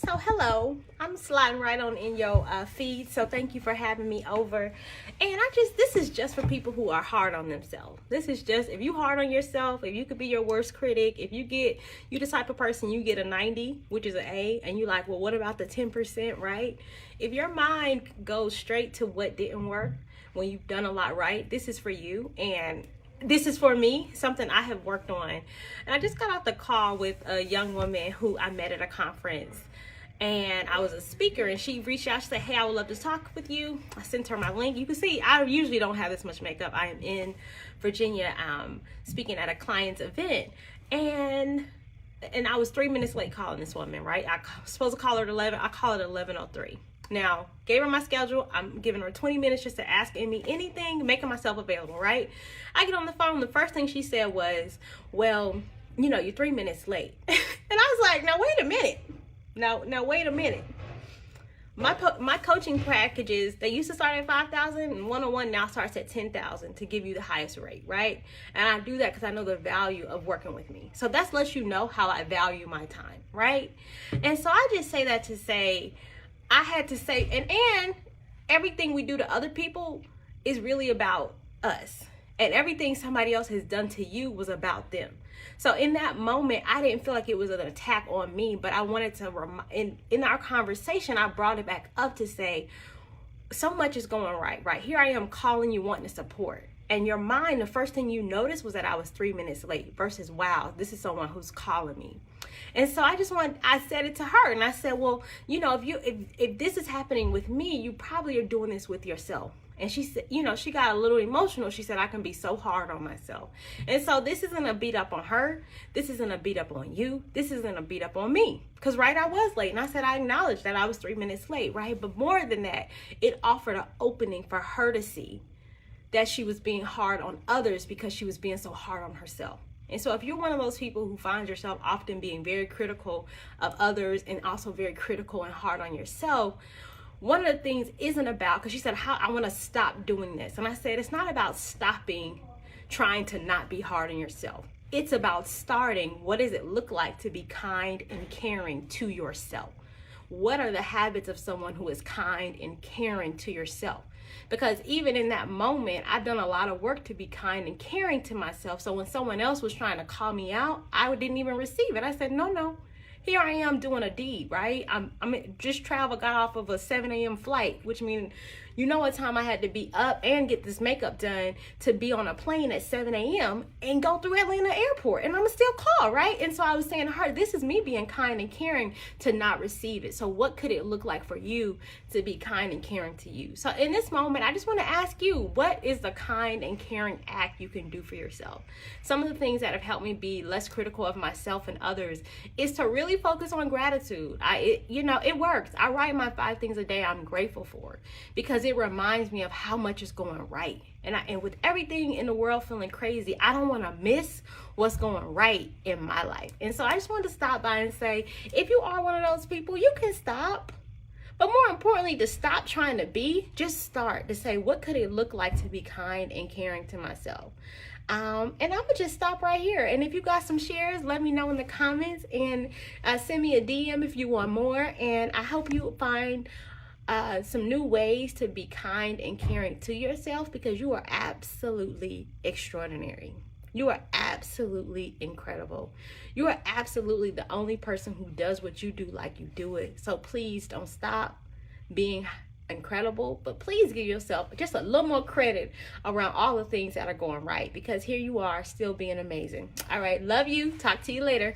So hello, I'm sliding right on in your feed. So thank you for having me over. And this is just for people who are hard on themselves. This is just, if you hard on yourself, if you could be your worst critic, if you the type of person, you get a 90, which is an A, and you like, well, what about the 10%, right? If your mind goes straight to what didn't work when you've done a lot right, this is for you. And this is for me, something I have worked on. And I just got off the call with a young woman who I met at a conference. And I was a speaker, and she reached out. She said, hey, I would love to talk with you. I sent her my link. You can see I usually don't have this much makeup. I am in Virginia speaking at a client's event. And I was 3 minutes late calling this woman, right? I was supposed to call her at 11. I called at 11:03. Now, gave her my schedule. I'm giving her 20 minutes just to ask me anything, making myself available, right? I get on the phone. The first thing she said was, well, you're 3 minutes late. And I was like, now, wait a minute. Now, wait a minute. My coaching packages, they used to start at 5,000, and one-on-one now starts at 10,000 to give you the highest rate, right? And I do that because I know the value of working with me. So that lets you know how I value my time, right? And so I just say that to say, I had to say, and everything we do to other people is really about us. And everything somebody else has done to you was about them. So in that moment, I didn't feel like it was an attack on me, but I wanted to, in our conversation, I brought it back up to say, so much is going right? Here I am calling you, wanting to support. And your mind, the first thing you noticed was that I was 3 minutes late versus, wow, this is someone who's calling me. And so I said it to her, and I said, well, if this is happening with me, you probably are doing this with yourself. And she said, she got a little emotional. She said, I can be so hard on myself. And so this isn't a beat up on her. This isn't a beat up on you. This isn't a beat up on me. Because, right, I was late. And I said, I acknowledged that I was 3 minutes late, right? But more than that, it offered an opening for her to see that she was being hard on others because she was being so hard on herself. And so if you're one of those people who finds yourself often being very critical of others and also very critical and hard on yourself, one of the things isn't about, because she said, I want to stop doing this. And I said, it's not about stopping trying to not be hard on yourself. It's about starting, what does it look like to be kind and caring to yourself? What are the habits of someone who is kind and caring to yourself? Because even in that moment, I've done a lot of work to be kind and caring to myself. So when someone else was trying to call me out, I didn't even receive it. I said, no. Here I am doing a deed, right? I'm just got off of a 7 a.m. flight, which means what time I had to be up and get this makeup done to be on a plane at 7 a.m. and go through Atlanta airport. And I'm still call, right? And so I was saying to her, this is me being kind and caring to not receive it. So what could it look like for you to be kind and caring to you? So in this moment, I just want to ask you, what is the kind and caring act you can do for yourself? Some of the things that have helped me be less critical of myself and others is to really focus on gratitude. It works. I write my 5 things a day I'm grateful for, because it reminds me of how much is going right. And with everything in the world feeling crazy, I don't want to miss what's going right in my life. And so I just wanted to stop by and say, if you are one of those people, you can stop. But more importantly, to stop trying to be, just start to say, what could it look like to be kind and caring to myself? And I'm gonna just stop right here. And if you got some shares, let me know in the comments, and send me a DM if you want more. And I hope you find some new ways to be kind and caring to yourself, because you are absolutely extraordinary. You are absolutely incredible. You are absolutely the only person who does what you do like you do it. So please don't stop being incredible, but please give yourself just a little more credit around all the things that are going right, because here you are still being amazing. All right, love you. Talk to you later.